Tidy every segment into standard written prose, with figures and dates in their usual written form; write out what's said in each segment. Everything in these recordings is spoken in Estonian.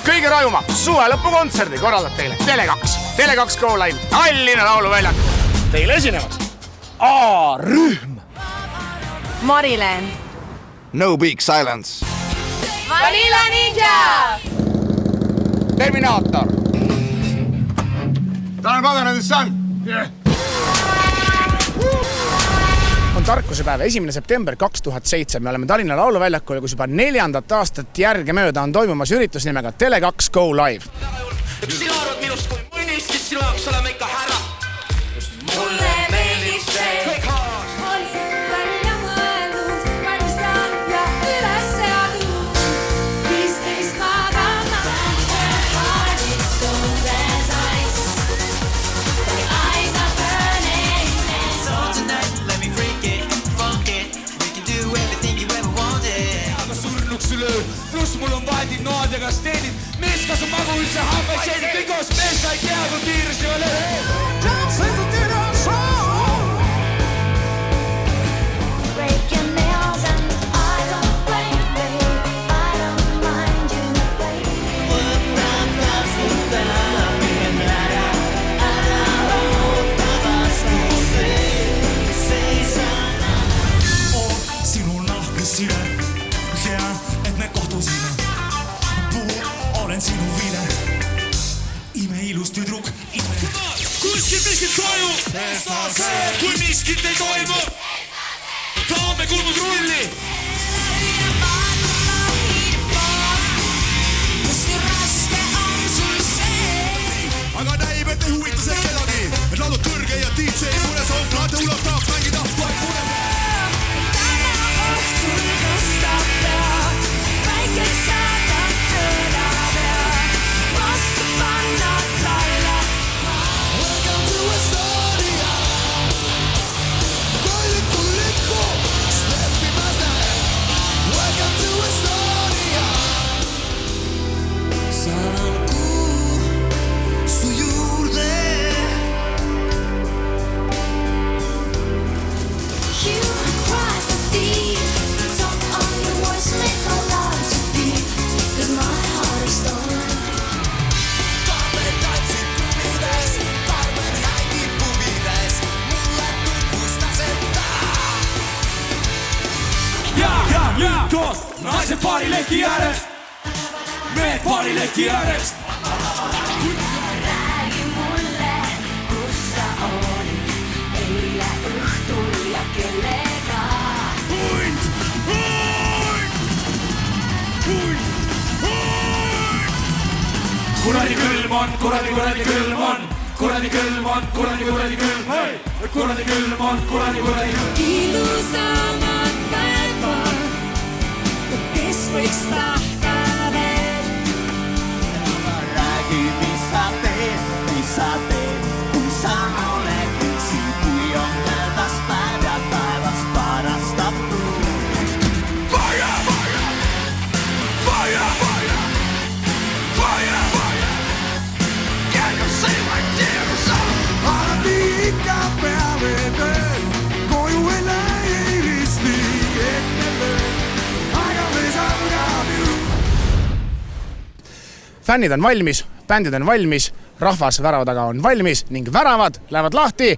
kõige rajuma suve lõpukontserdi korraldab teile Tele2. Tele2 Go Live Tallinna lauluväljak. Teile esinevad A-rühm, Marilen, No Big Silence, Vanilla Ninja, Terminaator. Tanel Padar, nendest on. On tarkusepäev 1. september 2007. Me oleme Tallinna lauluväljakul, kus juba 4. aastat järgemööda on toimumas üritus nimega Tele2 Go Live. Sina arvad minust kui mõnist, siis sinu jaoks oleme ikka härra. mulle meeldib see, oli välja mõeldud, valmistan ja üles seadud. 15 magama, heart's golden eyes, my eyes are burning. So tonight, let me freak it, funk it, we can do everything you ever wanted. Aga surnuks löö, pluss mul on vaadid, noad ja kasteenid. Mees kasub magu üldse hambaid seenid, kõik koos mees sai kea, kui piiris ei ole. Break your nails and I don't blame, babe, I don't mind you, babe. Sinul nahkesime, hea, et me kohtusime. Olen sinu vile, imeilus tüdruk, ime. Kuskil miskit toimub, kui miskit ei toimu. Taame kulmud rulli. Aga näib, et ei huvita see kedagi, et laulud kõrge ja DJ mulle soov plaate ulatab, mängida vaid mulle. Täna õhtul tõstab pea, väike saadab tõdab ja vastu panna talle. Welcome to Estonia, koilikul lippu, steppimas näe. Welcome to Estonia, saan kuu su juurde. You cry for deep, don't on your voice, make no love to beat, 'cause my heart is stolen. Tamme tantsid kumides, Carmen hängib pubides, mulle tutvusta seda. Ja, koos naised paarileki ääres. Mehed paarileki ääres. Räägi mulle, kus sa olid eile õhtul ja kellega. Kuradi külm on, kuradi külm on. Kuradi külm on, kuradi külm. Kuradi külm on, kuradi külm. Ilusamad päevad, kes võiks tahta veel. Räägi, mis sa teed, kui sa oled üksi, kui on möödas päev ja taevas parastab tuul. Fire, fire, fire, fire, fire, fire. Can you say my dear son? Alati ikka peale tööl, koju ei lähe ei risti ette löö. Aga me saab ju. Fännid on valmis, bändid on valmis, rahvas värava taga on valmis ning väravad lähevad lahti.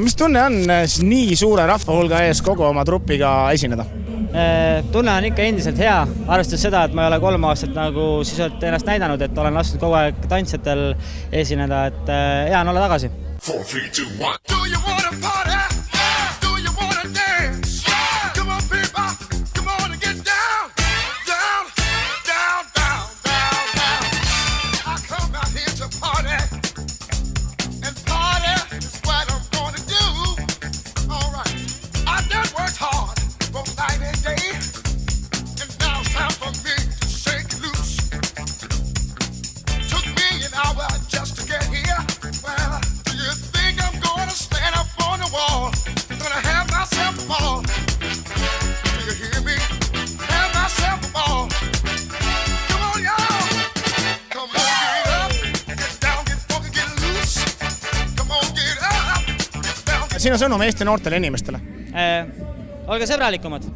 Mis tunne on nii suure rahva hulga ees kogu oma trupiga esineda? Tunne on ikka endiselt hea, arvestades seda, et ma ei ole 3 aastat nagu sisuliselt ennast näidanud, et olen lastud kogu aeg tantsijatel esineda, et hea on olla tagasi. 4, 3, 2, 1. Do you wanna party? Do you wanna dance? Come on people, come on and get down, down, down, down, down, down. I come out here to party, and party is what I'm gonna do. sinu sõnum Eesti noortele inimestele? Olge sõbralikumad.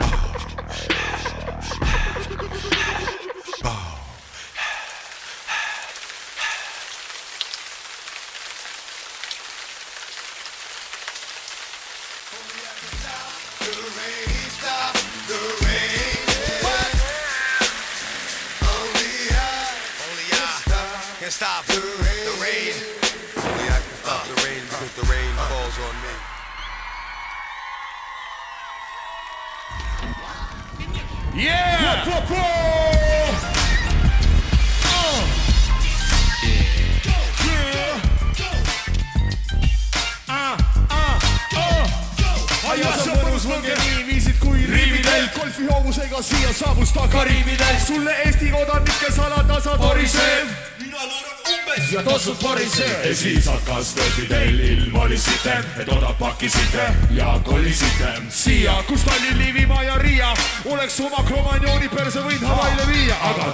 Stop the rain. Only I can stop the rain because the rain falls on me. Aias on mõnus võnge nii viisid kui riividel. Golfi hoovusega siia saabus ta Kariibidel. Sulle Eesti kodanike salatasa torisev. Mina lõõran umbes ja tossud porisev. Ja siis hakkas tõtidel ilm oli sitem, et odad pakisite ja kolisite. Siia, kus Tallinn, Liivimaa ja Riia oleks oma kromanjooni perse võinud Havaile viia. Aga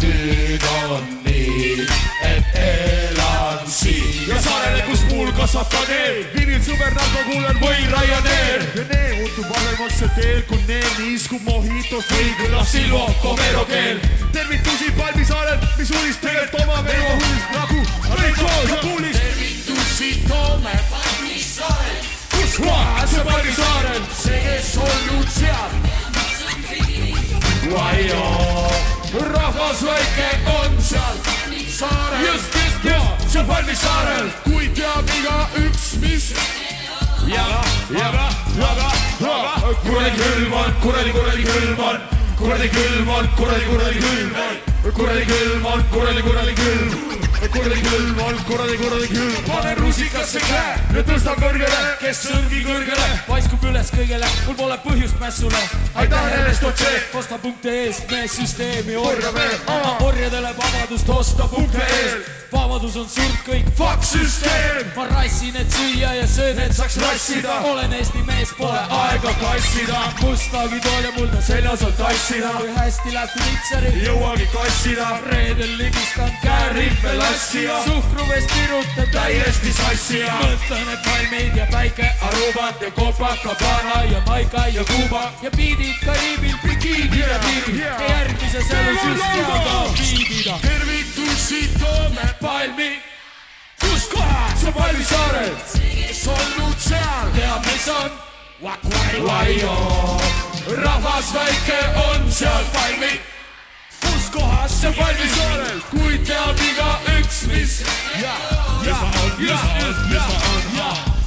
nüüd on nii, et elan siin. Ja saarele, kus muul kasvab ka teel. Vinil sõber narko kuulen või Ryanair. Ja nee muutub paremaks see teel, kui nee niiskub Mohitos või külas Silvo Comero keel. Tervitusi Palmisaarel, mis uudist tegelikult oma veevo hullist nagu Reiko ja Puulist. Tervitusi toome Palmisaarel. Kus kohas see Palmisaarel? See, kes olnud seal. Vaio, rahvas väike on seal saarel. Just, see Palmisaarel. Kui teab iga üks, mis kuradi külm on, kuradi külm on. Kuradi külm on, kuradi külm on. Kuradi külm on, kuradi külm. Kuradi külm on, kuradi külm. Panen rusikasse käe ja tõstan kõrgele, kes sõrgi kõrgele. Paiskub üles kõigele, mul pole põhjust mässule. Aitäh nendest otse, osta punkte eest, mees süsteemi orja veel. Anna orjadele vabadust osta punkte eest. Vabadus on surd kõik, fuck süsteem. Ma rassin, et süüa ja söön, et saaks rassida. Olen Eesti mees, pole aega kassida. Mustagi tool ja mulda seljas on tassida. Kui hästi läheb Nitsari, jõuagi kassida. Reedel ligistan kääripel lassija. Suhkruvest virutab täiesti sassija. Mõtlen, et palmid ja päike, Arubat ja Copacabana ja Maika ja Kuuba. Ja biidid Kariibil, bikiini ja piiri. Ja järgmises elus just seda biidida. Tervitusi toome Palmi. Kus kohas see Palmisaarel? Kes olnud seal? Teab, mis on? Vaio. Rahvas väike on seal Palmi. Kus kohas see Palmisaarel? Kui teab iga üks, mis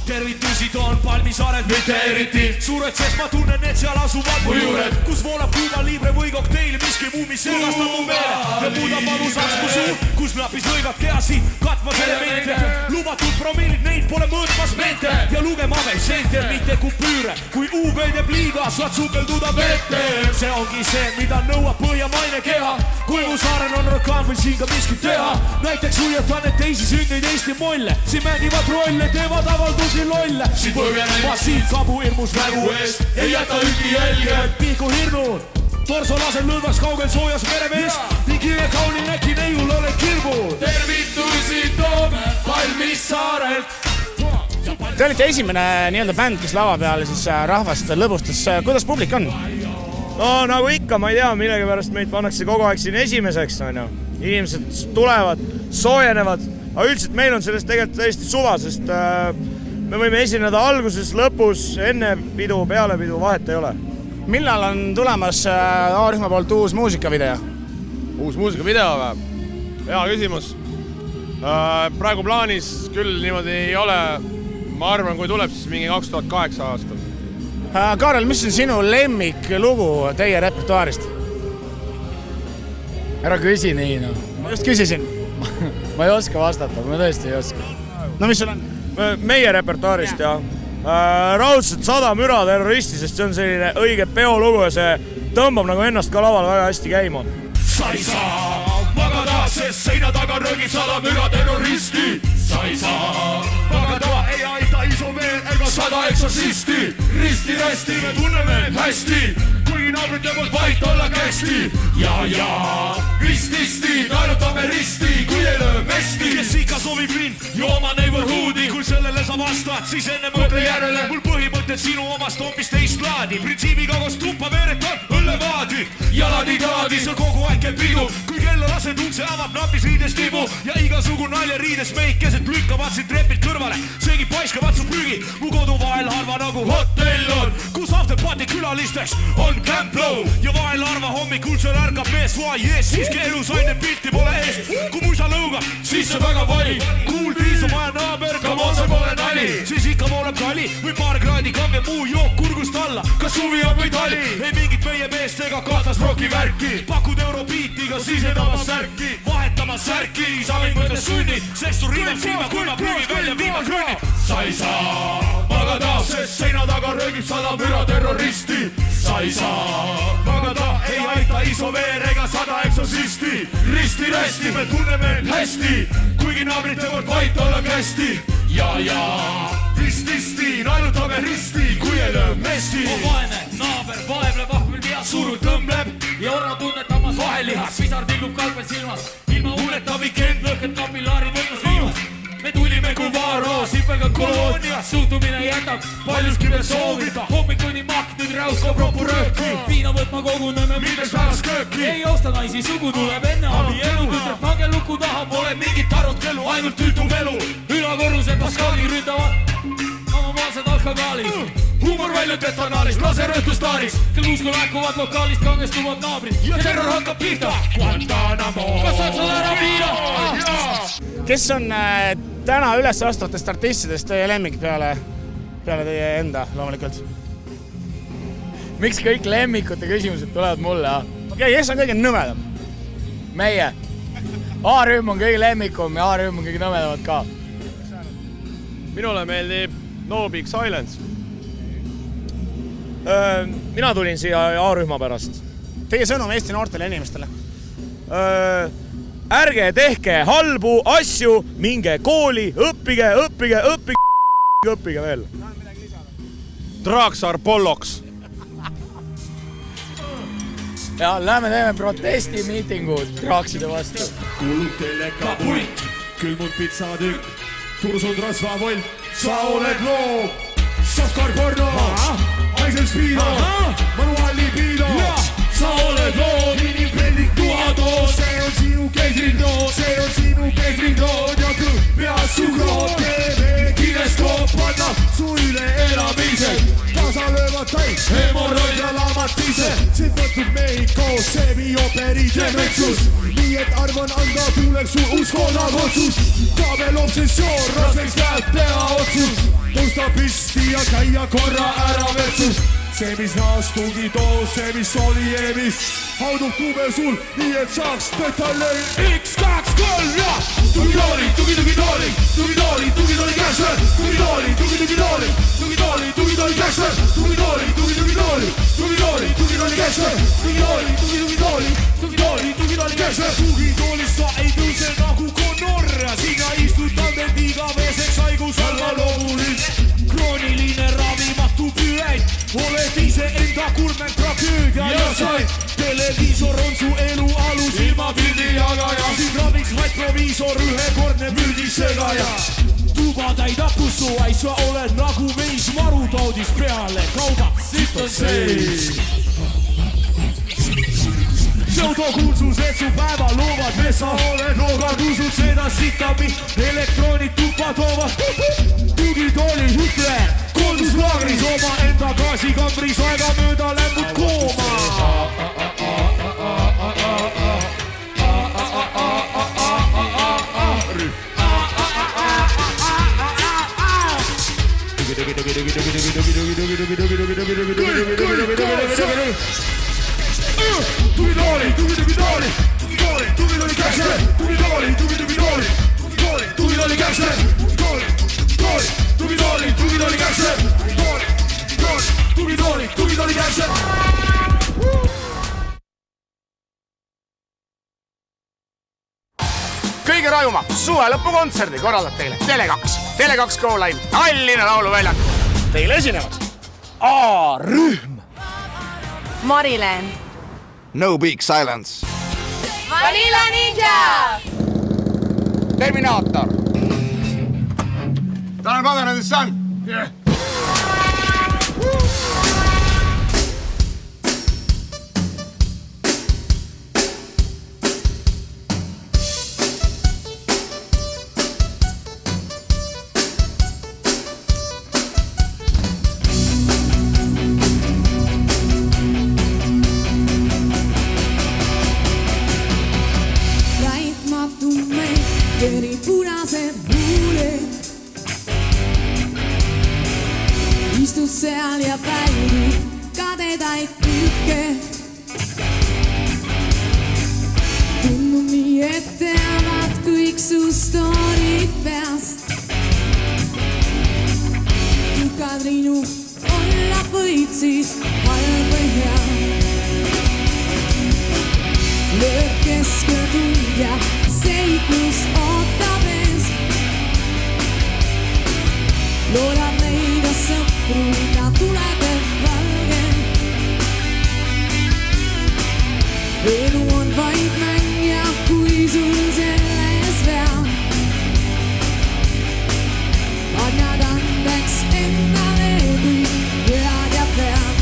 tervitusi toon Palmisaarelt mitte eriti. Suured, sest ma tunnen, et seal asuvad mu juured. Kus voolab Cuba Libre või kokteili, miski muumi segastab mu meele. Ja muudab manusaks mu suu, kus napis lõivad kehasi katmas elemente. Lubatud promillid, neid pole mõõtmas mente. Ja lugema veel sente, mitte kupüüre. Kui UV teeb liiga, saad sukelduda vette. See ongi see, mida nõuab põhjamaine keha. Kui mu saaren on rokaan, või siin ka miski teha. Näiteks huiatan, et teisi sündeid Eesti molle. Siin mängivad rolle, teevad avaldusi lolle. Siin põgenen ma siin kabu hirmus nägu eest. Ei jäta üki jälge, pihku hirnud. Torso laseb lõdvaks kaugel soojas meremees. Nii kive kaunil näki neiul oled kirmud. Tervitusi toome Palmisaarelt. Te olite esimene nii-öelda bänd, kes lava peal siis rahvast lõbustas. Kuidas publik on? No nagu ikka, ma ei tea, millegi pärast meid pannakse kogu aeg siin esimeseks. Inimesed tulevad, soojenevad. Aga üldiselt meil on sellest tegelikult täiesti suva, sest me võime esineda alguses, lõpus, enne pidu, peale pidu, vahet ei ole. Millal on tulemas A-rühma poolt uus muusikavideo? Uus muusikavideo või? Hea küsimus. Praegu plaanis küll niimoodi ei ole. Ma arvan, kui tuleb, siis mingi 2008 aastal. Kaarel, mis on sinu lemmiklugu teie repertuaarist? Ära küsi nii, no. Ma just küsisin. Ma ei oska vastata, ma tõesti ei oska. No mis sul on? Meie repertuaarist, jah. Raudselt 100 müra terroristi, sest see on selline õige peolugu ja see tõmbab nagu ennast ka laval väga hästi käima. Sa ei saa magada, sest seina taga röögib 100 müra terroristi. Sa ei saa magada, ei aita isomeel ega 100 eksorsisti. Risti-resti, me tunneme hästi, kuigi naabrite poolt vait olla kästi. Ja, rististi, naerutame risti, kui ei löö mesti. Kes ikka soovib mind, jooma neighborhoodi, kui sellele sa vasta oled, siis enne mõtle järele. Mul põhimõtted sinu omast hoopis teist laadi. Printsiibiga koos tuppa veeretan õllevaadi. Jalad ei taadi, seal kogu aeg käib pidu. Kui kella lased ukse avab napis riides tibu. Ja igasugu nalja riides meid keset lükkavad siin trepilt kõrvale. Seegi paiskavad su prügi. Mu kodu vahel harva nagu hotell on. Kus afterparty külalisteks on Camp Low. Ja vahel harva hommikul seal ärkab mees vaiees. Siiski elus aine pilti pole ees. Kui muisa lõugab, siis see väga vali. Kuul tiisub maja naaber, come see pole nali. Siis ikka vooleb kali või paar kraadi kange muu jook kurgust alla. Kas suvi on või tali? Ei mingit meie meest ega katastrofi värki. Pakud eurobiitiga, siis edamas särki. Vahetama särki, sa võid mõtle sunnid. Sest su riiveb silma, kui ma prügi välja viima künnid. Sa ei saa magada, sest seina taga röögib 100 müra terroristi. Sa ei saa magada, ei aita isoveer ega 100 eksorsisti. Risti-resti, me tunneme end hästi, kuigi naabrid teevad vait olla kästi. Ja, risti, naelutame risti, kui ei löö mesti. On vaene, naaber, vaevleb, ahmel peas, surul tõmbleb ja orra tunnetamas vahelihas. Pisar tilgub kalpel silmas, ilma uneta weekend lõhked kapillaarid võtmas viimas. Me tulime kui Vaaro, sipelga koloonias, suhtumine jätab paljuski veel soovida. Hommikuni makk, nüüd räuskab ropu rööki. Viina võtma koguneme minnes päevas kööki. Ei osta naisi, sugu tuleb enne abielu. Kütreb pange luku taha, pole mingit arutelu, ainult tüütub elu. Ülakorrused Pascali ründavad omamaalsed alkagaalid. Huumor väljub detonaaris, lase rõhtustaaris. Kel uusku lähekuvad lokaalist, kangestuvad naabrid. Ja terror hakkab pihta. Guantanamo. Kas saad seda ära viia? Kes on täna üles astuvatest artistidest teie lemmik peale teie enda loomulikult? Miks kõik lemmikute küsimused tulevad mulle? Okei, kes on kõige nõmedam? Meie. A-rühm on kõige lemmikum ja A-rühm on kõige nõmedamad ka. Minule meeldib No Big Silence. Mina tulin siia A-rühma pärast. Teie sõnum Eesti noortele inimestele? Ärge tehke halbu asju, minge kooli, õppige veel. Draaksaar Polloks. Ja lähme teeme protestimiitingu Draakside vastu. Kuulub teleka punt, külmud pitsatükk, tursud rasvavolt, sa oled loo, Safkar porno, Aisel Spiido, Manuali Piido, sa oled loo, inimprendik tuhado, see on sinu keisrindoo, see on sinu keisrindoo, ja küll peas suhkroo, TV kineskoop annab su üle elamised, tasa löövad täis, hemorroid ja lamatised, siit võtub Mehhiko, semi-operi dementsus, nii et arvan anda tuleks su uskonav otsus, kabel obsessioon, raseks läheb teha otsus, tõusta pisti ja käia korra ära vetsus, see mis naastugi toos, see mis oli eemis, haudub tube sul, nii et saaks detailei. 1, 2, 3 ja tugidooli, tugidooli, tugidooli, tugidooli käsler, tugidooli, tugidooli, tugidooli, tugidooli käsler, tugidooli, tugidooli, tugidooli, tugidooli käsler, tugidooli, tugidooli, tugidooli, tugidooli käsler. Tugitoolist sa ei tõuse nagu Conor, sina istud tanded igaveseks haigus alla loomulik. Krooniline ravimatu püed, oled ise enda kurmen tragöödia ja sai. Televiisor on su elu alus ilma pildi jagaja, siin raviks vaid proviisor, ühekordne püldisegaja. Tuba täidab kussu, sa oled nagu meis marutaudis peale kauba, siit on seis. Pseudokuulsused su päeva loovad, me sa oled loogad, usud seda sitami, elektroonid tuppa toovad. Tugitooli Hitler, koonduslaagris oma enda gaasikambris, aega mööda lämbud kooma. Tugidooli, tugidooli, tugidooli, tugidooli käsler, tugidooli, tugidooli, tugidooli, tugidooli käsler, tugidooli, tugidooli, tugidooli käsler, tugidooli, tugidooli käsler. Kõige rajuma suvelõpukontserdi korraldab teile Tele2. Tele2 Go Live Tallinna lauluväljak. Teile esinevad A-rühm. Marilen. No Big Silence. Vanilla Ninja. Terminaator. Tanel Padar and the Sun. Istud seal ja päidid kadedaid kõike. Tundub nii, et teavad kõik su stoorid peast. Kui Kadrinu olla võid, siis halb või hea. Lööb keskeltund ja seiklus ootab ees. Loodab leida sõpru, ta tuleb valge. Elu on vaid mäng ja kui sul selles veab, annad andeks endale kõik head ja peab.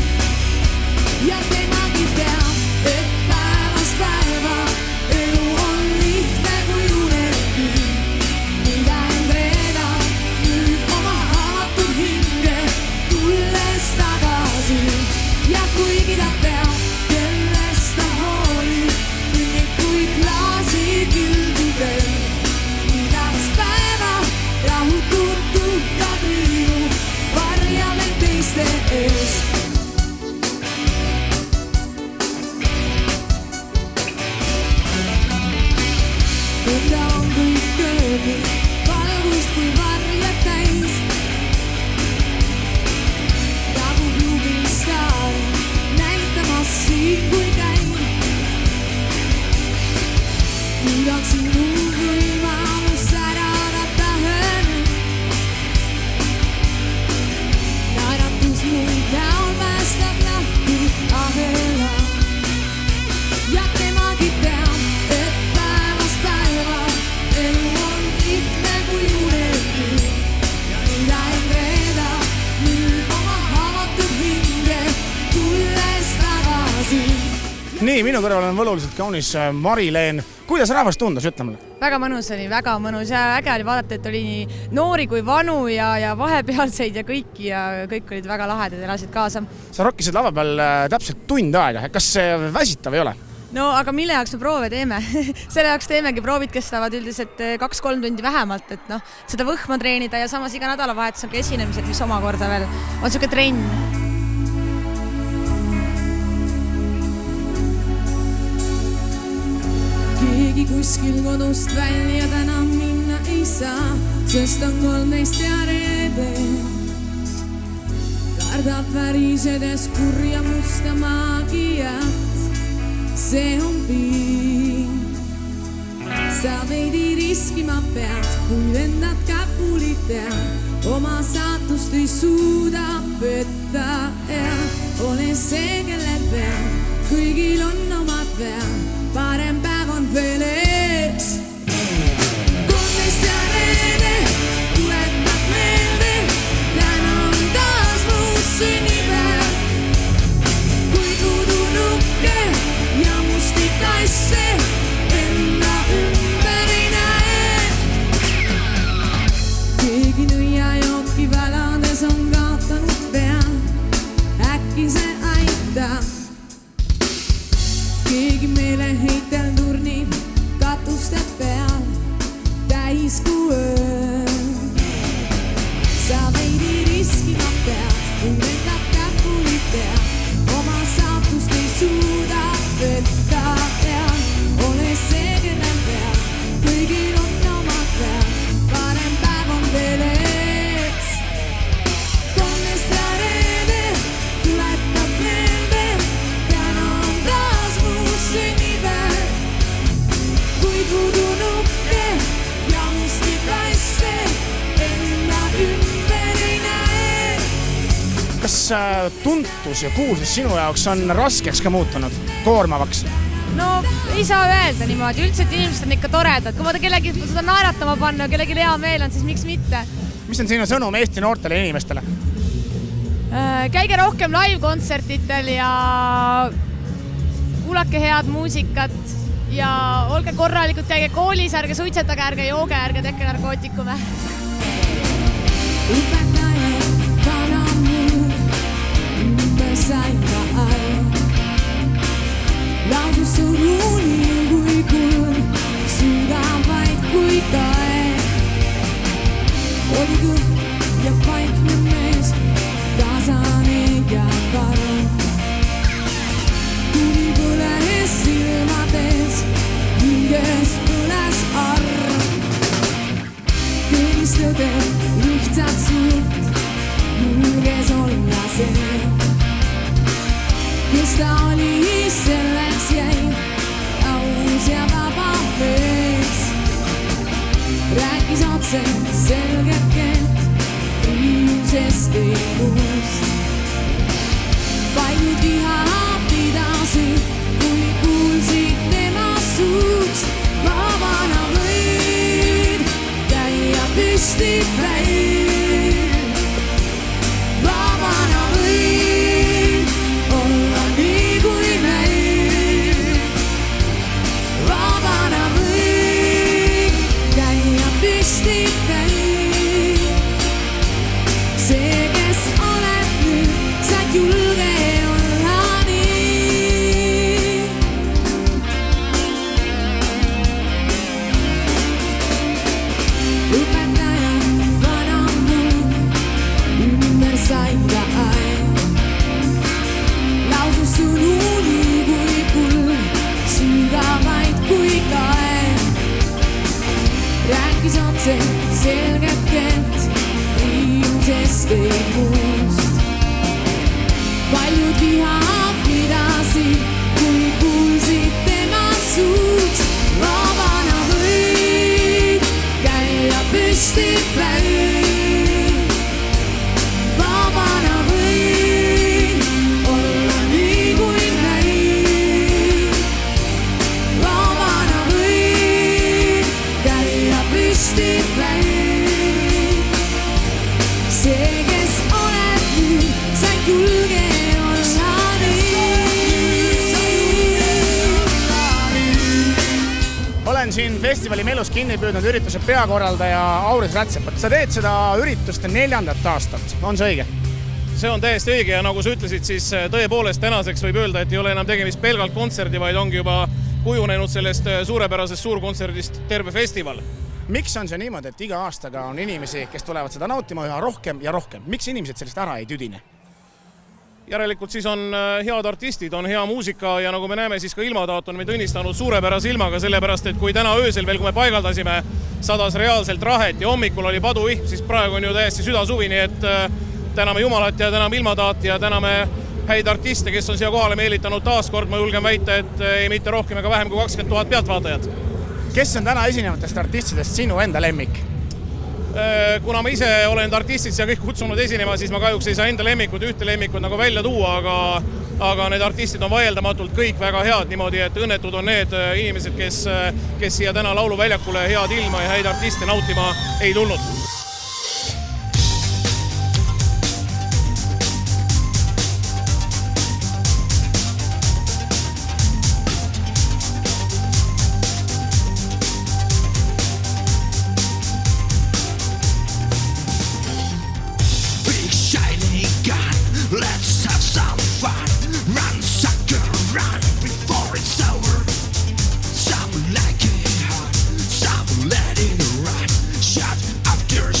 Ja temagi teab, et päevast päeva elu on lihtne kui unelgi. Mida end reedab nüüd oma haavatud hinge, tulles tagasi. Ja kuigi ta teab, kellest ta hoolib, kui klaasi kildudel. Igast päeva rahutud Kadrinu varjame teiste eest. Tunda on kõik köögi, valgust kui varjad täis. Tabub jubilistaari, näitamas siin kui käin. Nüüd on sinu võimalus särada tähen. Naeratus mul näol päästab lahti ahela. Ja temagi teab, et päevast päeva elu on lihtne kui unelgi. Mida end reedab nüüd oma haavatud hinge, tulles tagasi. Nii, minu kõrval on võluliselt kaunis Mari-Leen. Kuidas rahvas tundus, ütle mulle? Väga mõnus oli, väga mõnus ja äge oli vaadata, et oli nii noori kui vanu ja vahepealseid ja kõiki ja kõik olid väga lahedad ja elasid kaasa. Sa rokkisid lava peal täpselt tund aega. Kas see väsitav ei ole? No aga mille jaoks me proove teeme? Selle jaoks teemegi, proovid kestavad üldiselt 2-3 tundi vähemalt, et noh, seda võhma treenida ja samas iga nädalavahetus on ka esinemised, mis omakorda veel on siuke trenn. Keegi kuskil kodust välja täna minna ei saa, sest on 13 ja reede. Kardab värisedes kurja musta maagiat. See on piin. Sa veidi riskima pead, kui lendad käpulit tead. Oma saatust ei suuda võtta ja ole see, kelle peal kõigil on omad vead. Parem päev on veel ees. 13 ja reede tuletab meelde, täna on taas mu sünnipäev. Kui tudunukke ja mustik naisse enda ümber ei näe. Keegi nõiajooki välades on kaotanud pea, äkki see aitab. Keegi meeleheitel turnib katuste peal, täis kui öö. Sa veidi riskima pead, kui lendab käpulit tead. Oma saatust ei suuda võtta ja ole see, kelle peal kõigil on omad peal. Parem päev on veel ees. 13 ja reede tuletab meelde, täna on taas mu sünnipäev. Kui tudunukke ja mustik naisse enda ümber ei näe. Kas tuntus ja kuulsus sinu jaoks on raskeks ka muutunud, koormavaks? No ei saa öelda niimoodi, üldiselt inimesed on ikka toredad. Kui ma kellegi seda naeratama panna, kellegi hea meel on, siis miks mitte? mis on sinu sõnum Eesti noortele inimestele? Käige rohkem live-kontsertitel ja kuulake head muusikat ja olge korralikud, käige koolis, ärge suitsetage, ärge jooge, ärge tehke narkootikume. Õpetaja vana muu ümber saida aeg. Lausus on uni kui kuld, sügavaid kui taeg. Oli kõht ja vaikne mees, tasane ja karu. Tuli põles silmades, hinges põles arv. Tõdistade lihtsalt suurt, julges olla see. Kes ta oli, selleks jäi, aus ja vaba mees. Rääkis otse selget keelt, riiusest ei muust. Paljud viha pidasid, kui kuulsid tema suust. Vabana võid käia püsti päid. Vabana võid olla nii kui näid. Vabana võid käia püsti päid. See, kes oled nüüd, saad julge olla nii. Õpetaja vana muu ümber saida aeg. Lausus on uni kui kuld, sügavaid kui kaeg. Rääkis otse selget keelt, riiusest ei muust. Paljud viha pidasid, kui kuulsid tema suust. Vabana võid käia püsti päid. Vabana võid olla nii kui näid. Vabana võid käia püsti päid. See, kes oled nüüd, said julge olla Olen siin festivali Melus kinni püüdnud ürituse peakorraldaja Auris Rätsepat. Sa teed seda üritust 4. aastat. On see õige? See on täiesti õige ja nagu sa ütlesid, siis tõepoolest tänaseks võib öelda, et ei ole enam tegemist pelgalt kontserdi, vaid ongi juba kujunenud sellest suurepärasest suurkontserdist terve festival. Miks on see niimoodi, et iga aastaga on inimesi, kes tulevad seda nautima üha rohkem ja rohkem? Miks inimesed sellest ära ei tüdine? Järelikult siis on head artistid, on hea muusika ja nagu me näeme, siis ka ilmataat on meid õnnistanud suurepärase ilmaga, sellepärast et kui täna öösel veel, kui me paigaldasime, sadas reaalselt rahet ja hommikul oli paduihm, siis praegu on ju täiesti südasuvi, nii et täname Jumalat ja täname ilmataat ja täname häid artiste, kes on siia kohale meelitanud taaskord, ma julgen väita, et ei mitte rohkem ega vähem kui 20 000 pealtvaatajat. Kes on täna esinevatest artistidest sinu enda lemmik? Kuna ma ise olen artistid siia kõik kutsunud esinema, siis ma kahjuks ei saa enda lemmikud, ühte lemmikut nagu välja tuua, aga need artistid on vaieldamatult kõik väga head niimoodi, et õnnetud on need inimesed, kes siia täna lauluväljakule head ilma ja häid artiste nautima ei tulnud. Let's have some fun. Run, sucker, run before it's over. Some like it hot, some let it run. Shot after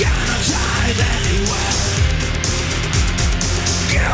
cannot hide anywhere. Get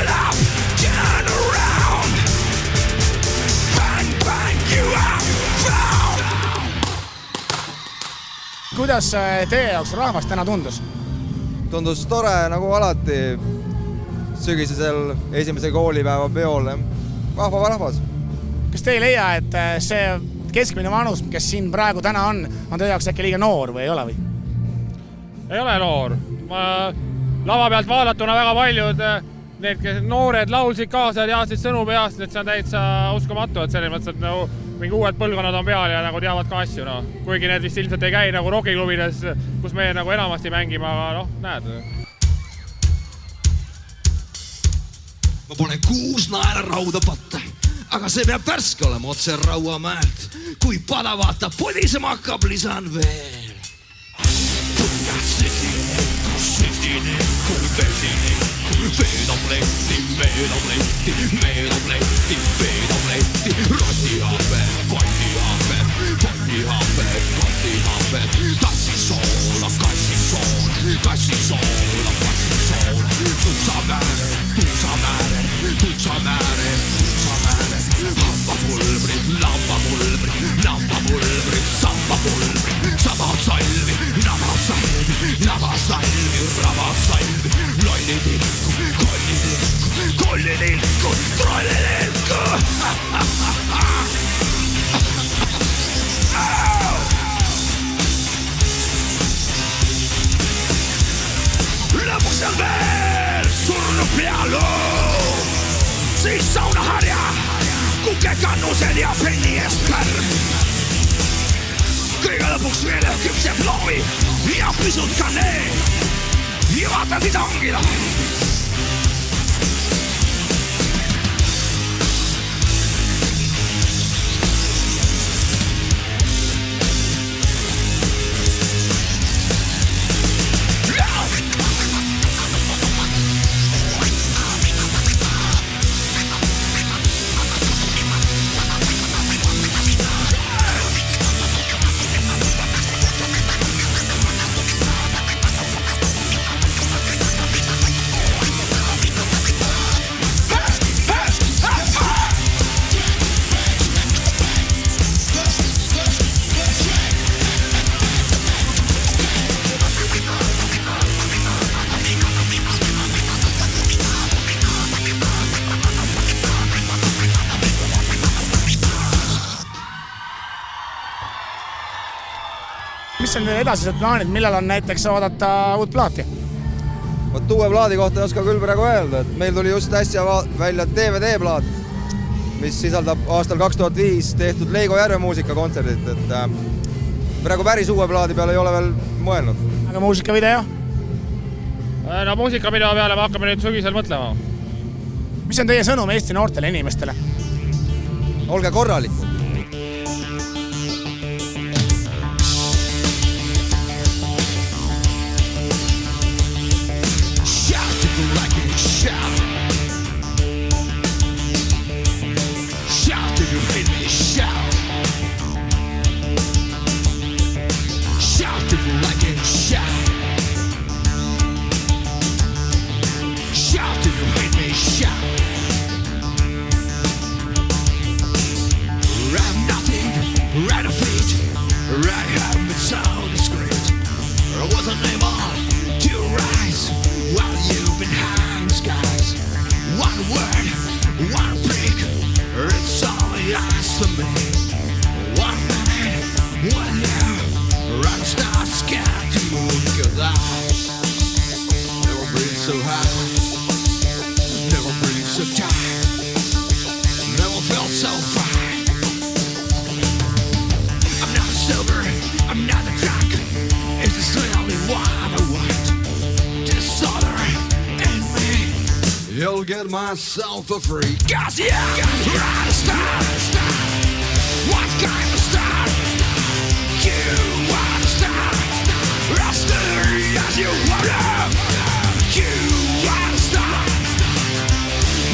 up, turn around. Bang, bang, you are bound. Kuidas teie jaoks rahvas täna tundus? Tundus tore nagu alati sügisesel esimese koolipäeva peol. Vahva rahvas. Kas te ei leia, et see keskmine vanus, kes siin praegu täna on teie jaoks äkki liiga noor või ei ole või? Ei ole noor. Lava pealt vaadatuna väga paljud need kes noored laulsid kaasa ja teadsid sõnu peast, et see on täitsa uskumatu, et selles mõttes, et nagu mingi uued põlvkonnad on peal ja nagu teavad ka asju. No. Kuigi need vist ilmselt ei käi nagu rockiklubides, kus meie nagu enamasti mängime, aga näed. Ma panen 6 naera rauda patta, aga see peab värske olema otse Rauamäelt. Kui pada vaatab, podisema hakkab, lisan veel. Kui vesinik, veetabletti, rotihape, tassisoola, kassisoola, tutsamääre, lambapulbrid, sambapulbrid, sabasalvi, navasalvi, ravasalvi, lollidilku, kollidilku, trollidilku. Lõpuks on veel surnud pealu, siis saunaharja, kukekannused ja penni eest pärm. Kõige lõpuks veel küpseb loovi ja pisut kaneel. Ja vaatasid angila. Mis on edasised plaanid, millal on näiteks oodata uut plaati? Võt uue plaadi kohta ei oska küll praegu öelda, et meil tuli just äsja välja DVD-plaat, mis sisaldab aastal 2005 tehtud Leigo Järve muusikakontserdit, et praegu päris uue plaadi peale ei ole veel mõelnud. Aga muusikavideo? No muusikavideo peale me hakkame nüüd sügisel mõtlema. Mis on teie sõnum Eesti noortele inimestele? Olge korralikud. so high, never breathed so tight, never felt so fine. I'm not a silver, I'm not a drunk. It's the only one I want. Disorder in me. You'll get myself for free. Cause yeah, right star. What kind of star? You are a star. I'll stay as you want. You are a star.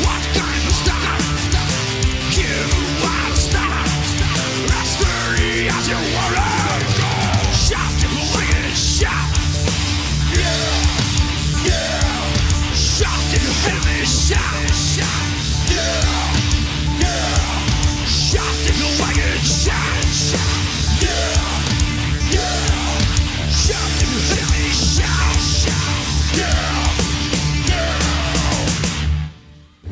What kind of star? You are a star. I'll stay as you want. Shout it like it shout. Yeah, yeah. Shout it, hear me shout. Yeah, yeah. Shout it like it shout. Yeah, yeah. Shout it, hear me shout. Yeah, yeah.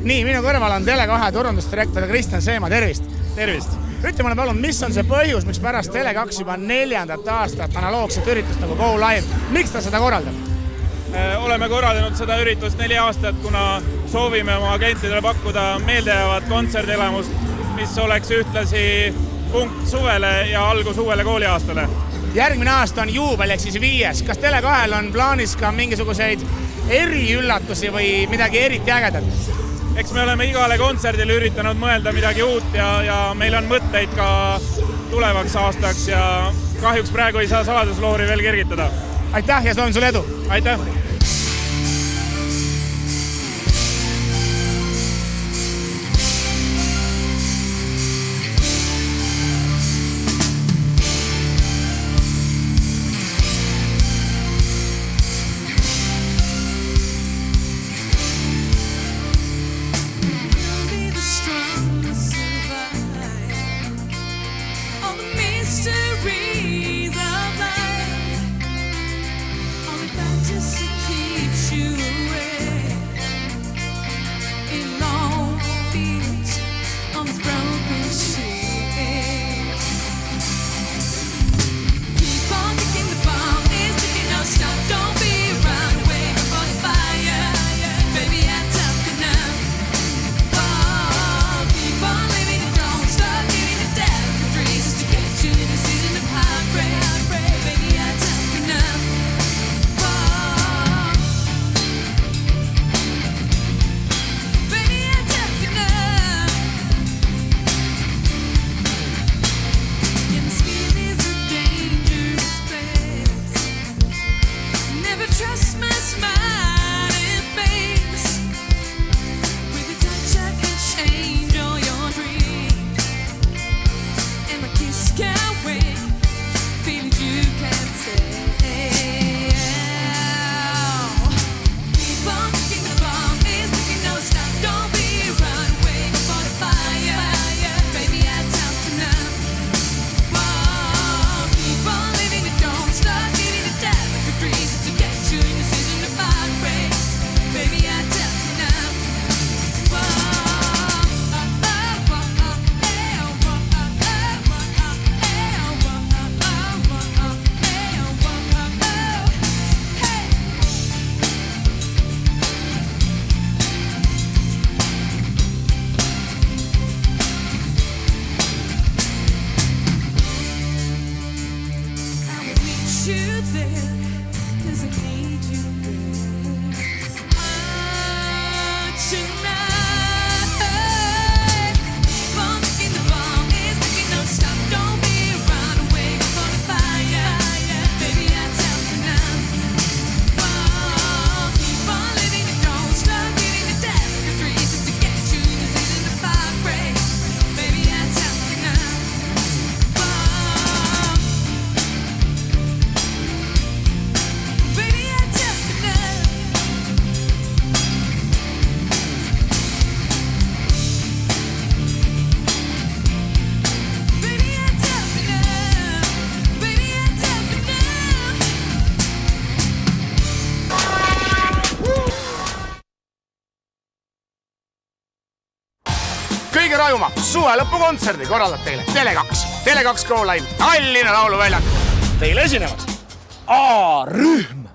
Nii, minu kõrval on Tele2 turundusdirektor Kristjan Seema, tervist! Tervist! Ütle mulle palun, mis on see põhjus, miks pärast Tele2 juba 4. aastat analoogset üritust nagu Go Live, miks ta seda korraldab? Oleme korraldanud seda üritust 4 aastat, kuna soovime oma agentidele pakkuda meeldejäävat kontsertelamust, mis oleks ühtlasi punkt suvele ja algus uuele kooliaastale. Järgmine aasta on juubel ehk siis 5. Kas Tele2-l on plaanis ka mingisuguseid eriüllatusi või midagi eriti ägedat? Eks me oleme igale kontserdile üritanud mõelda midagi uut ja meil on mõtteid ka tulevaks aastaks ja kahjuks praegu ei saa saladusloori veel kergitada. Aitäh ja soovin sulle edu! Aitäh! kõige rajuma suve lõpukontserdi korraldab teile Tele2. Tele2 Go Live Tallinna lauluväljak. Teile esinemas A-rühm.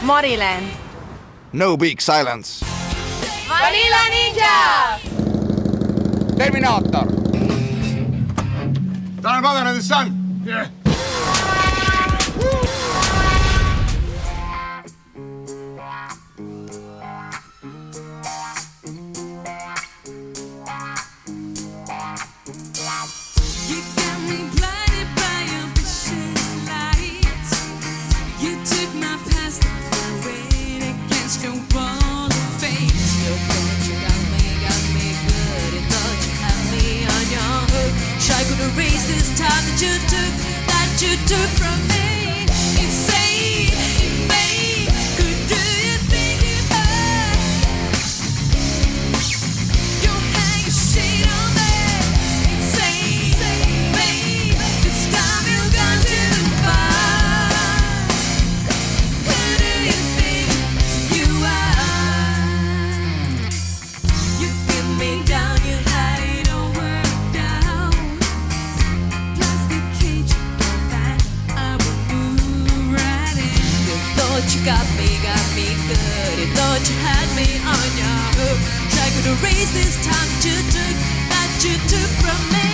Marileen. No big silence. Vanilla Ninja! Terminaator. Tanel Padar and the Sun. Yeah. You got me blinded by your vicious light. You took my past and threw it against your wall of fate. You thought you got me good. You thought you had me on your hook. Wish I could erase this time that you took from me. Insane, me. Who do you think you are? You hang your shade on me. You got me good. You thought you had me on your hook. Wish I could erase this time that you took from me.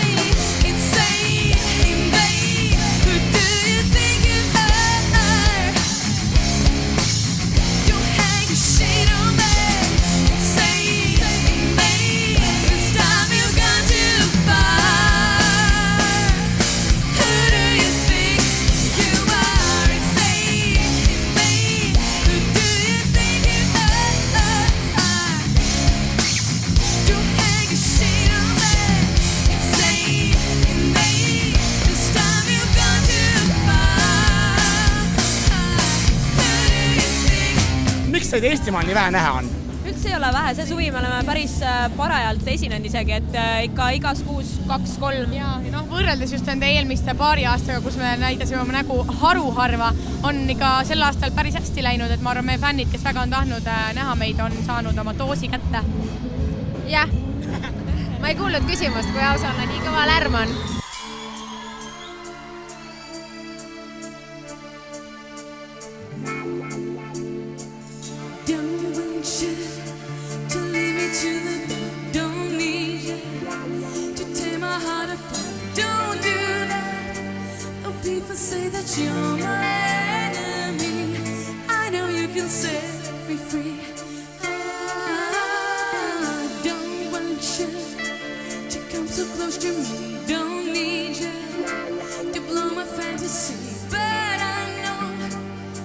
Insane, babe. Who do you think you are? You hang your shade on me. Insane, babe. This time you've gone too far. Who do you think you are? Insane. Miks teid Eestimaal nii vähe näha on? Üldse ei ole vähe, see suvi me oleme päris parajalt esinenud isegi, et ikka igas kuus 2-3. Ja võrreldes just nende eelmiste paari aastaga, kus me näitasime oma nägu haruharva, on ikka sel aastal päris hästi läinud, et ma arvan, meie fännid, kes väga on tahtnud näha meid, on saanud oma doosi kätte. Jah, ma ei kuulnud küsimust, kui aus olla, nii kõva lärm on. People say that you're my enemy. I know you can set me free. I don't want you to come so close to me. Don't need you to blow my fantasy. But I know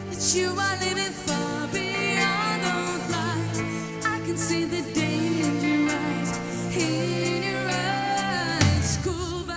that you are living far beyond those lies. I can see the danger eyes in your eyes. Cool babe.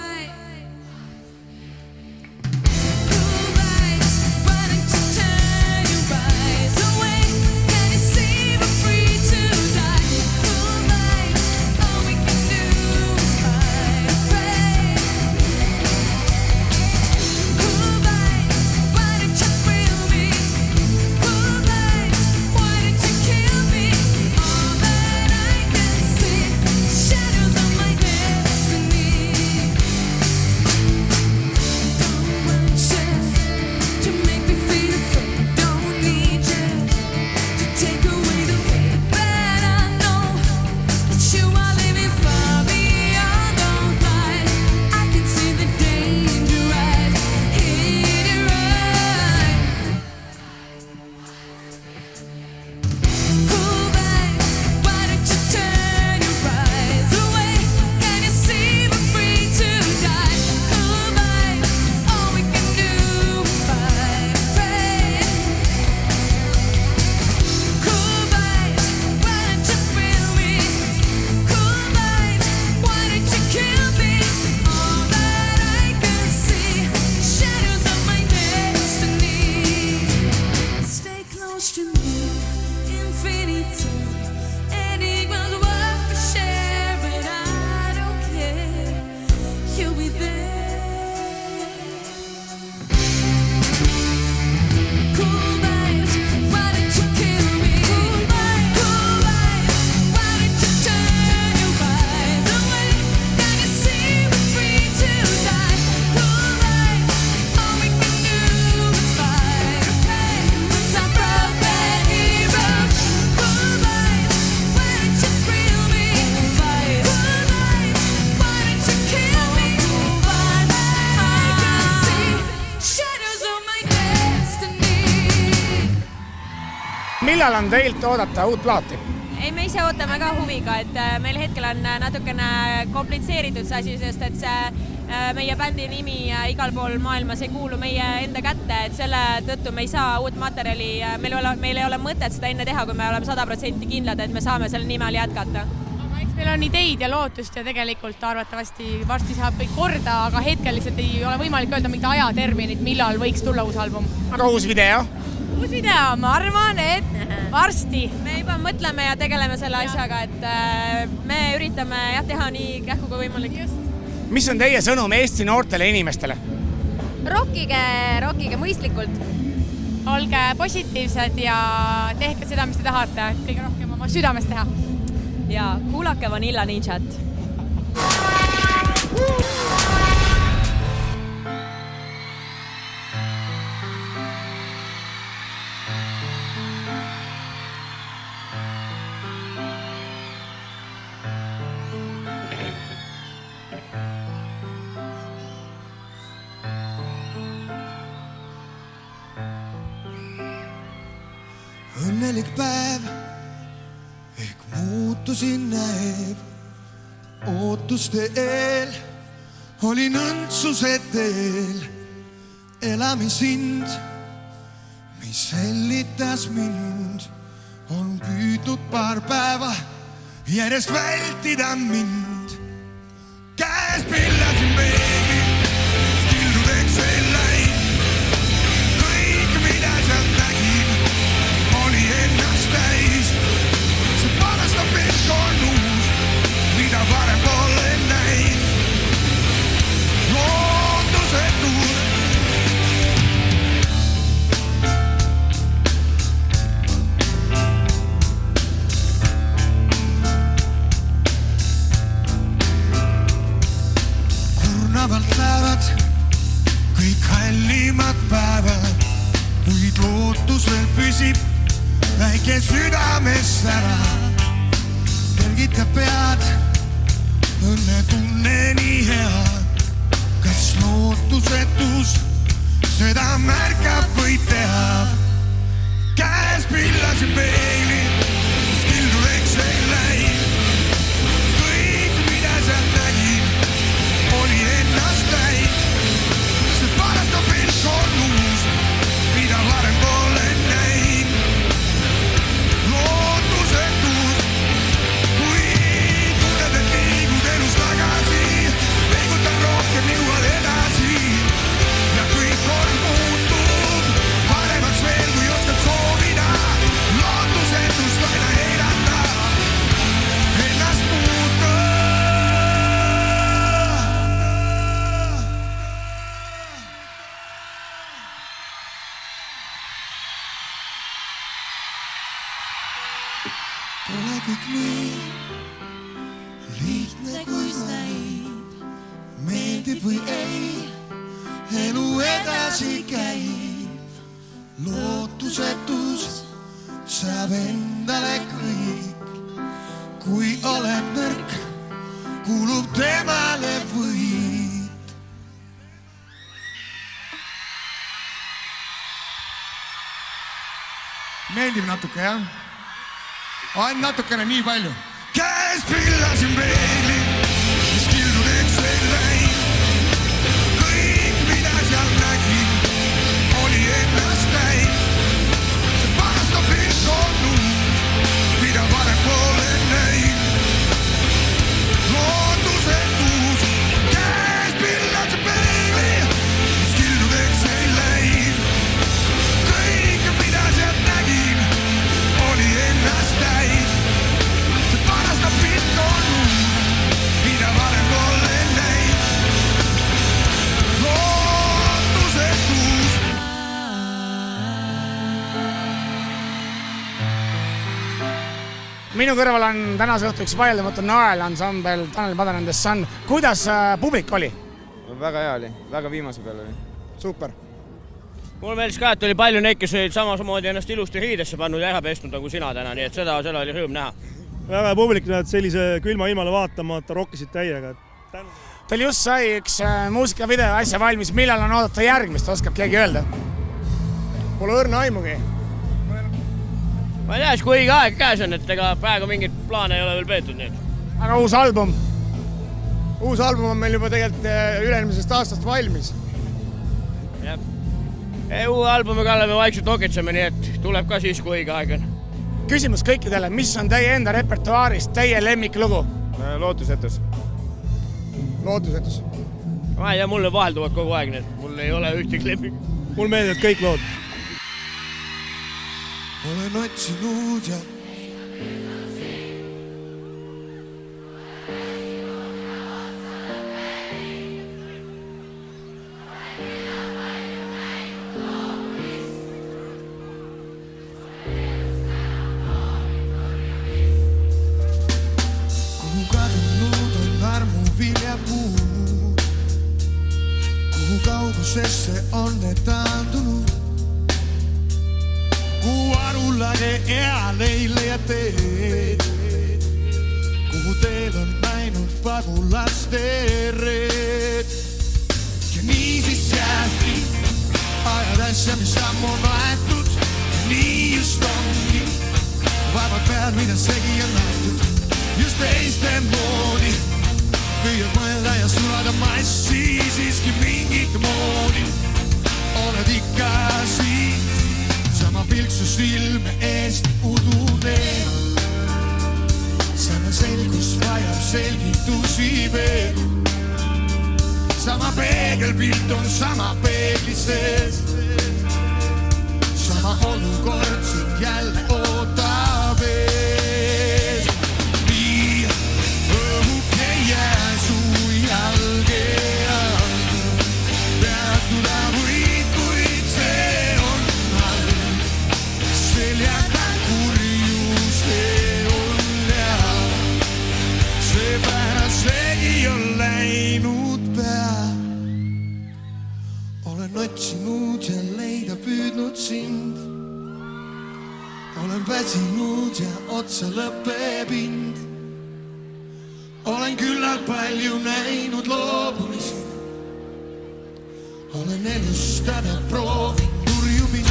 Millal on teilt oodata uut plaati? Ei, me ise ootame ka huviga, et meil hetkel on natukene komplitseeritud see asi, sest et see meie bändi nimi igal pool maailmas ei kuulu meie enda kätte, et selle tõttu me ei saa uut materjali, meil ei ole mõtet seda enne teha, kui me oleme 100% kindlad, et me saame selle nime all jätkata. Aga eks meil on ideid ja lootust ja tegelikult arvatavasti varsti saab kõik korda, aga hetkel lihtsalt ei ole võimalik öelda mingit ajaterminit, millal võiks tulla uus album. Aga uus video? Uus video, ma arvan, et varsti. Me juba mõtleme ja tegeleme selle asjaga, et me üritame teha nii kähku kui võimalik. Mis on teie sõnum Eesti noortele inimestele? Rockige mõistlikult. Olge positiivsed ja tehke seda, mis te tahate. Kõige rohkem oma südames teha. Ja kuulake Vanilla Ninjat. Õnnelik päev ehk muutusin näeb ootuste eel olin õndsuse teel elamishind mis hellitas mind on püüdnud paar päeva järjest vältida mind käes pillasin peegli skildudeks veel läin kõik mida seal nägin oli ennast täis see parastab pilk on uus mida varem pole näinud lootusetud kurnavalt lähevad kõik hallimad päevad kuid lootus veel püsib väike südames ära kergitab pead õnne tunne nii hea kas lootusetus seda märkab või teha käes pillasin peegli skildudeks ei läinud kõik mida seal nägin oli ennast täid see parastab pilk on uus mida varem pole näinud lootusetus kui tunned et liigud elus tagasi liigutan rohkem jõuad edasi ja kõik on muutub paremaks veel kui oskad soovida lootusetust aina eirata ennast muuta pole kõik nii lihtne kui näib meeldib või ei elu edasi käib lootusetus saab endale kõik kui oled nõrk kuulub temale võit meeldib natuke jah? Ainult natukene nii palju. Käes pillasin peegli, skildudeks veel läinud. Kõik mida seal nägin, oli ennast täis. See parastab pilk on uus, mida varem pole näinud. Lootusetus, käes pillasin peegli, skildudeks veel läinud. Kõik mida seal nägin, oli ennast täis. See parastab pilk on uus, mida varem pole näinud. Lootusetus. Minu kõrval on tänase õhtu üks vaieldamatu nael ansambel Tanel Padar and the Sun. Kuidas publik oli? Väga hea oli, väga viimase peal oli. Super. Mul meeldis ka, et oli palju neid, kes olid samamoodi ennast ilusti riidesse pannud ja ära pesnud nagu sina täna, nii et seda oli rõõm näha. Väga publik näed sellise külma ilmale vaatamata rokkisid täiega. Teil just sai üks muusikavideo asja valmis. Millal on oodata järgmist? Oskab keegi öelda? Pole õrna aimugi. Ma ei tea, kui õige aeg käes on, et ega praegu mingit plaane ei ole veel peetud. Nii. Aga uus album? Uus album on meil juba tegelikult ülemisest aastast valmis. Uue albumi kallal me vaikselt nokitseme, nii et tuleb ka siis, kui õige aeg on. Küsimus kõikidele, mis on teie enda repertuaarist, teie lemmiklugu? Lootusetus. Lootusetus. Ma ei tea, mulle vahelduvad kogu aeg need. Mul ei ole ühtegi lemmik. Mul meeldivad kõik lood. Olen otsinud ja kuhu kadunud on armu viljapuud, kuhu kaugusesse on need taandunud, kuhu arulage ealeile ja teed, kuhu teel on ainult pagulaste reed. Ja nii siis jääbki ajad asja, mis ammu on aetud, nii just ongi vabad pead, mida segi on nähtud. Just teiste moodi püüad mõelda ja sulada massi, siiski mingit moodi oled ikka siin. Sama pilksus ilme eest uduneen, sama selgus vajab selgitusi veel. Sama peegelpilt on sama peegli sees, sama olukord sind jälle ootab ees. Nii õhuke jää su jalge all, peatuda võid, kuid see on halb. Seljaga kurjus see on hea, seepärast segi on läinud pea. Olen otsinud ja leida püüdnud sind, olen väsinud ja otsa lõpeb ind. Olen küllalt palju näinud loobumist, olen elustada proovinud nurjubind.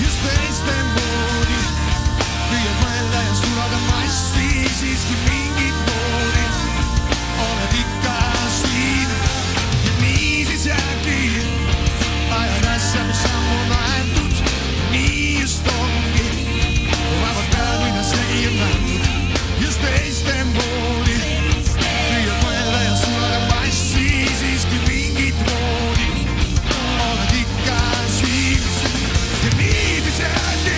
Just teiste moodi püüad mõelda ja sulada massi, siiski mingit moodi oled ikka siin. Ja nii siis jääbki ajad asja, mis ammu on aetud, nii just ongi vabad pead, mida segi on nähtud. Just teiste moodi püüad mõelda ja sulada massi, siiski mingit moodi oled ikka siin. Ja nii siis jääbki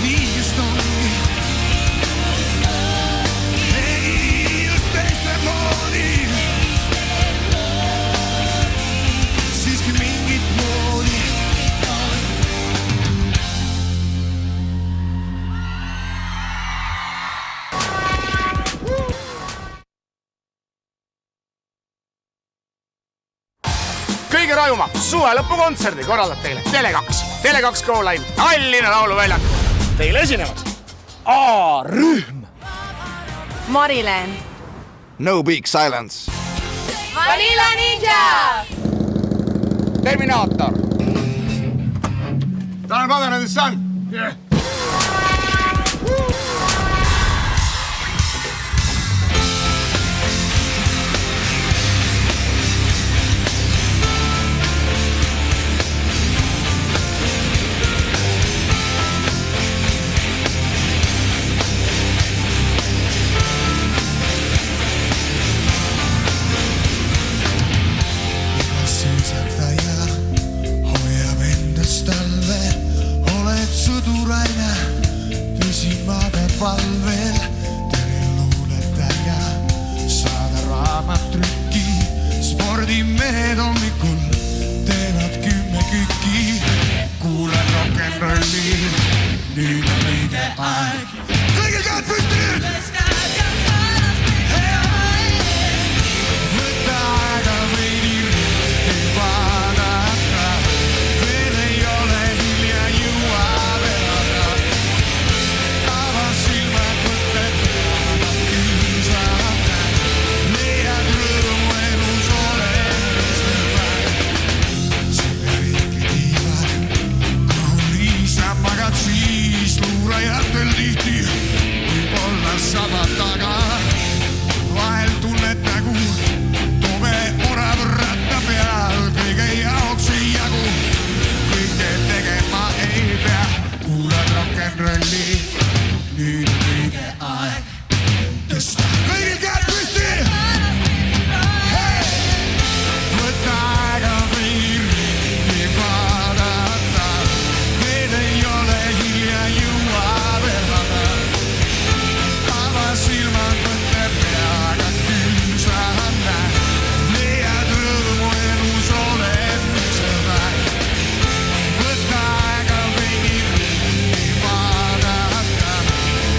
nii just ongi, ei just teiste moodi, siiski mingit moodi. Kõige rajuma suvelõpukontserdi korraldab teile Tele2. Tele2 Go Live Tallinna lauluväljakul. Teile esinemas A-rühm. Marilen. No Big Silence. Vanilla Ninja. Terminaator. Tanel Paganendist saan. Seisataja hoiab endast talve, oled sõduraine, püsid maa peal valvel. Tere luuletaja, saada raamattrükki, spordimehed hommikul teevad 10 kükki. Kuulen rock'n'rolli, nüüd on õige aeg. Kõigil käed püsti! Võta aega veidi vaadata, veel ei ole hilja, jõua veel aga. Ava silmad, mõtled peavad küll tabab taga. Vahel tunned nägu, tube orav ratta peal, kõige jaoks ei jagu, kõike tegema ei pea. Kuulad rock'n'rolli, nüüd on kõige aeg tõsta kõigil käed püsti. Võta aega veidi vaadata, veel ei ole hilja jõua verada. Ava silmad mõtle peaga küll sa näed, leiad rõõmu elus olemise vähe. Võta aega veidi vaadata,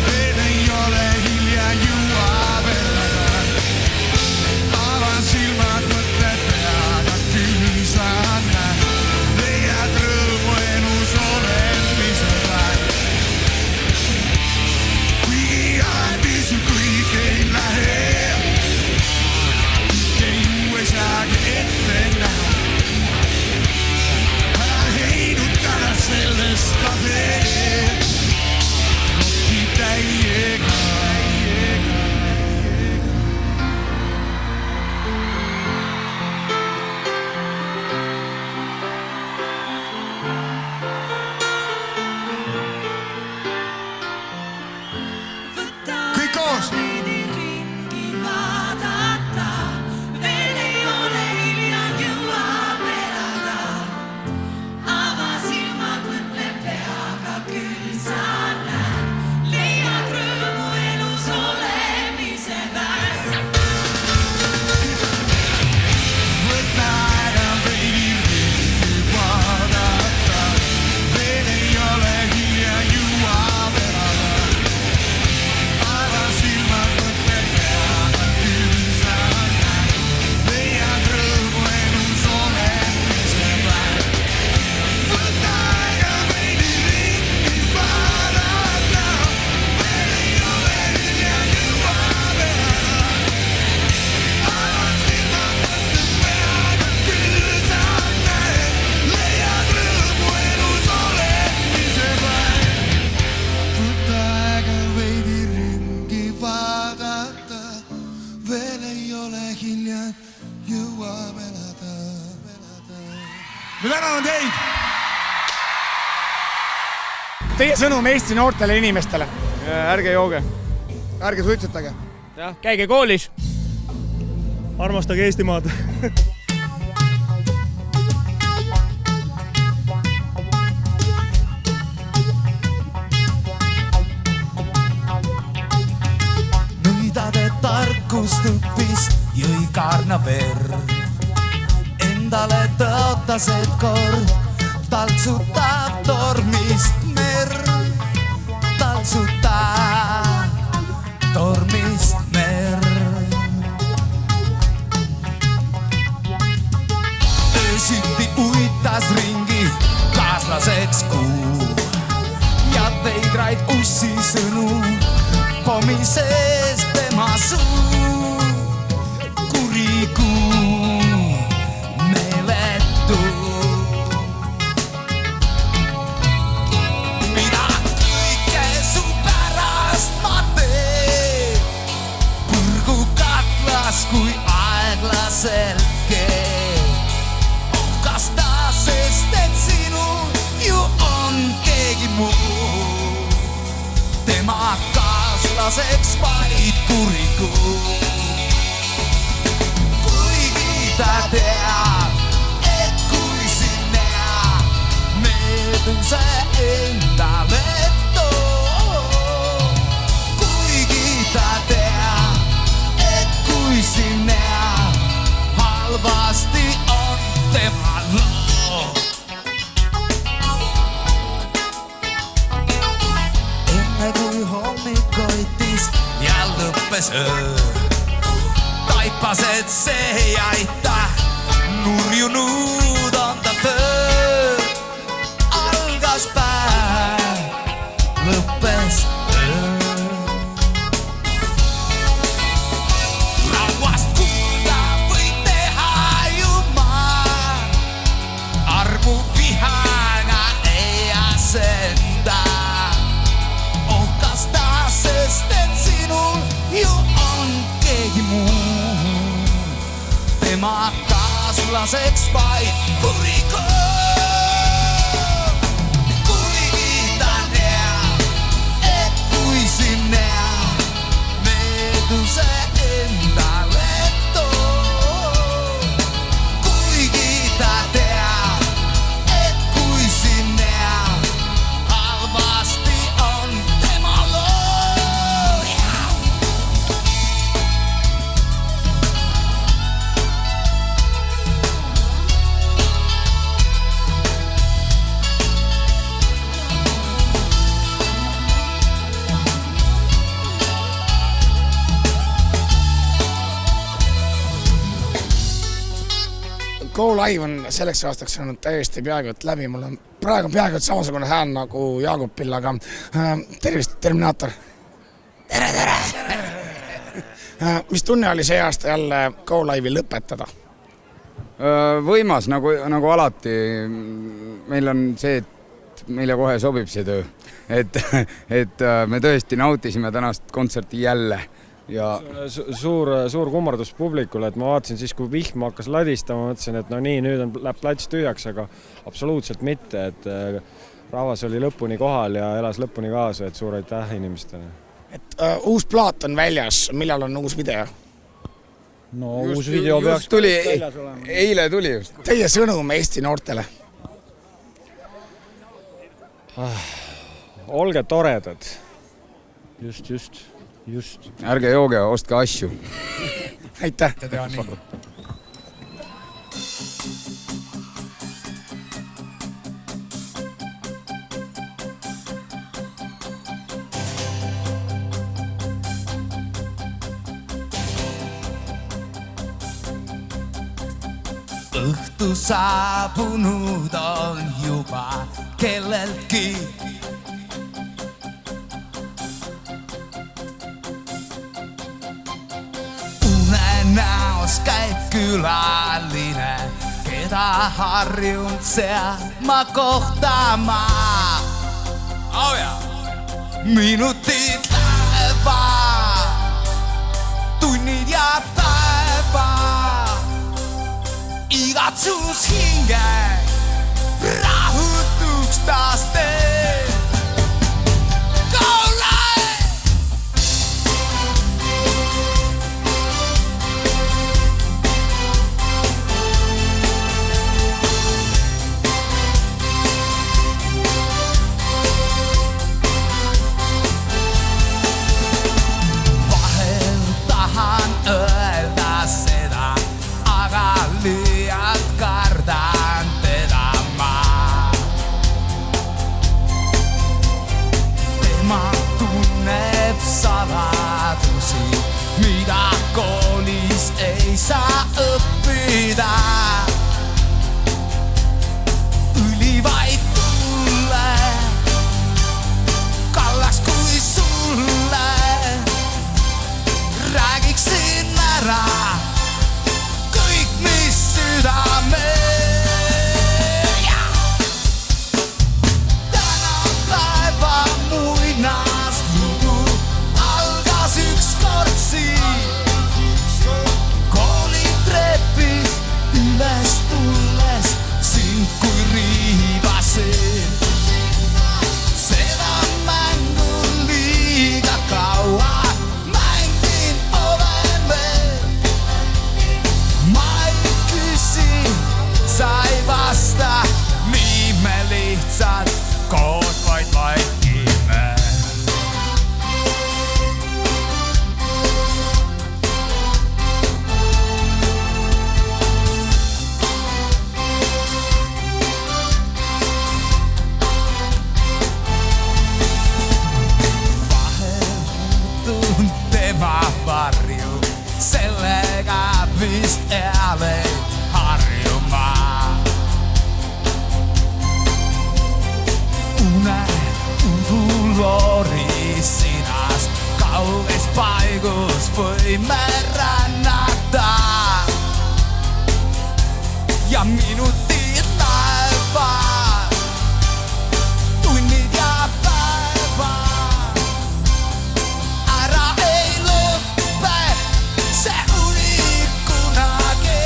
veel ei ole hilja jõua verada. Ava silmad mõtle peaga küll sa näed, leiad rõõmu elus olemise vähe. Kuigi alati sul kõik ei lähe, ei uue saagi ette näha. Ära heidutada sellest ka veel, kotti täiega. Kõik koos! Võta aega veidi vaadata, veel ei ole hilja jõua verada. Ava silmad mõtle peaga küll sa näed, leiad rõõmu elus olemise vähe. Võta aega veidi ringi vaadata, veel ei ole hilja jõua verada. Ava silmad mõtle peaga küll sa näed, leiad rõõmu elus olemise vähe. Võta aega veidi ringi vaadata, veel ei ole hilja jõuab elada. Me täname teid! Teie sõnum Eesti noortele inimestele. Ärge jooge. Ärge suitsetage. Jah, käige koolis. Armastage Eestimaad. Nõidade tarkust õppis, jõi kaarna verd. Endale tõotas, et kord taltsutab tormist merd. Taltsutab tormist merd. Öösiti uitas ringi kaaslaseks kuu ja veidraid ussi sõnu pomises tema suu. Kuri kuu, meeletu. Mida kõike su pärast ma teen, põrgu katlas kui aeglaselt keel. Kas ta, sest et sinul ju on keegi muu, tema kaaslaseks vaid kurikuu. Kuigi ta teab, et kui siin näeb, meeldib see endale too. Kuigi ta teab, et kui siin näeb, halvasti on tema loo. Enne kui hommik koitis ja lõppes öö, taipas, et see ei aita, nurjunud on ta töö. Algas päev, lõppes öö. Lauast kuulda võid teha ju maa, armu vihaga ei asenda. Ohkas ta, sest et sinul illaseks vaid kurikoon. Kuigi ta teab, et kui siin näeb, meelduse endale too. Kuigi ta teab, et kui siin näeb, halvasti on tema loo. Go Live on selleks aastaks olnud täiesti peaaegu et läbi. Mul on praegu peaaegu et samasugune hääl nagu Jaagupil, aga tervist, Terminaator. Tere! Mis tunne oli see aasta jälle Go Live'i lõpetada? Võimas, nagu alati. Meil on see, et meile kohe sobib see töö. Et me tõesti nautisime tänast kontserti jälle. Ja suur kummardus publikule, et ma vaatasin siis, kui vihm hakkas ladistama, mõtlesin, et no nii, nüüd läheb plats tühjaks, aga absoluutselt mitte, et rahvas oli lõpuni kohal ja elas lõpuni kaasa, et suur aitäh inimestele. Et uus plaat on väljas, millal on uus video? No uus video peaks tuli, eile tuli just. Teie sõnum Eesti noortele? Olge toredad. Just. Ärge jooge, ostke asju. Aitäh. Õhtu saabunud on juba kelleltki. Näos käib külaline, keda harjunud seal ma kohtama. Minutid lähevad, tunnid ja päevad, igatsus hinge rahutuks taas teeb. Liialt kardan teda ma. Tema tunneb saladusi, mida koolis ei saa õppida. Ülivaid tulle, kallas kui sulle, räägiksin ära südame. Täna päeva muinas lugu algas ükskord siin. Kooli trepis üles tulles sind kui riivasin. Seda mängu liiga kaua mängin olen veel. Sa ei vasta, nii me lihtsalt koos vaid vaikime. Vahel tuun tema varju, sellega vist ealeid harjuma. Udulorisinas kauges paigus võime rännata. Ja minutid lähevad, tunnid ja päevad. Ära ei lõppe, see uni kunagi.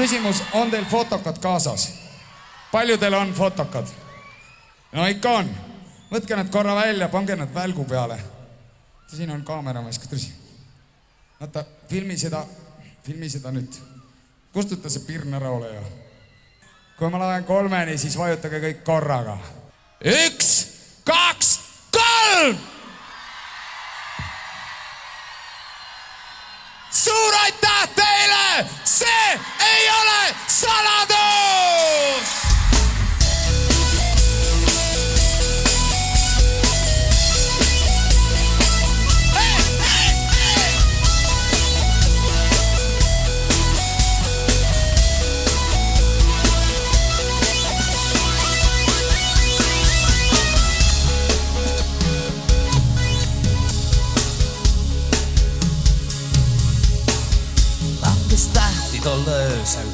küsimus, on teil fotokad kaasas? Paljudel on fotokad? No ikka on. Võtke need korra välja, pange need välgu peale. Siin on kaameramees, ka tõsi. Vaata, filmi seda nüüd. Kustuta see pirn ära ole ja. Kui ma laen 3, siis vajutage kõik korraga. 1, 2, 3! Suur aitäh teile! See ei ole saladus! Langes tähti tol öösel.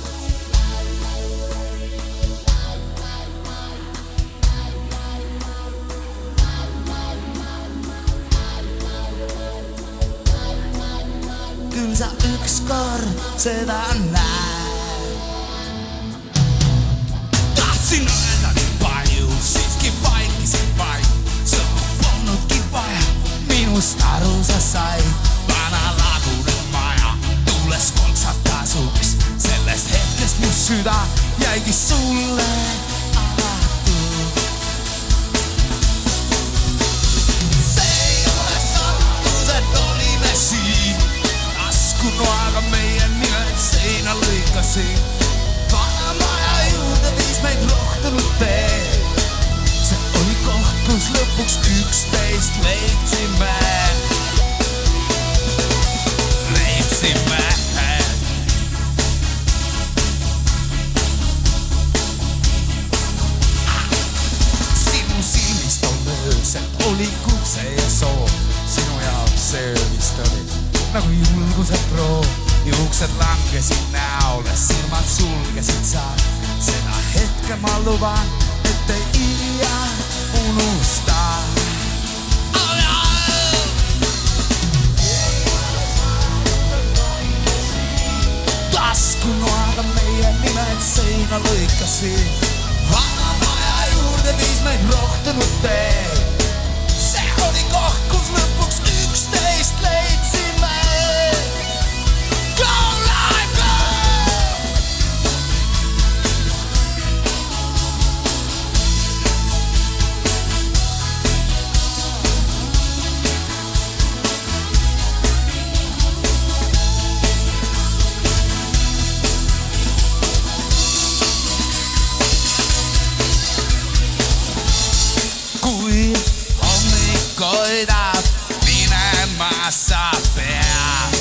Küll sa ükskord seda näed. Tahtsin öelda nii palju, siiski vaikisin vaid. Sõnu polnudki vaja, minust aru sa said. Vana lagunev maja, tuules kolksad tasuks. Sellest hetkest mu süda jäigi sulle avatud. See ei ole sattus, et olime siin. Taskunoaga meie nimed seina lõikasin. Vana maja juurde viis meid rohtunud tee. See oli koht, kus lõpuks 11 leidsime. Sinu silmist on ööselt oli kutse ja soov. Sinu jaoks see vist oli nagu julguse proov. Juuksed langesid näole, silmad sulgesid sa. Seda hetke ma luban, et ei iia unusta. Taskunoaga meie nimed seina lõikasid. Vana maja juurde viis meid rohtunud tee. See oli koht, kus lõpuks 11 leidsime. Go live, go! Kui hommik hoidab minema sa pead.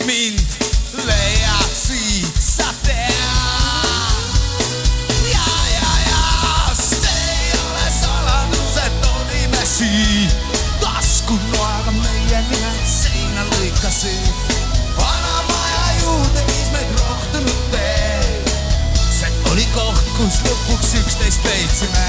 Mind leiad siit sa tead. Ja, see ei ole saladus, et olime siin. Taskunoaga meie nimed seina lõikasid. Vana maja juurde viis meid rohtunud tee. See oli koht, kus lõpuks 11 leidsime.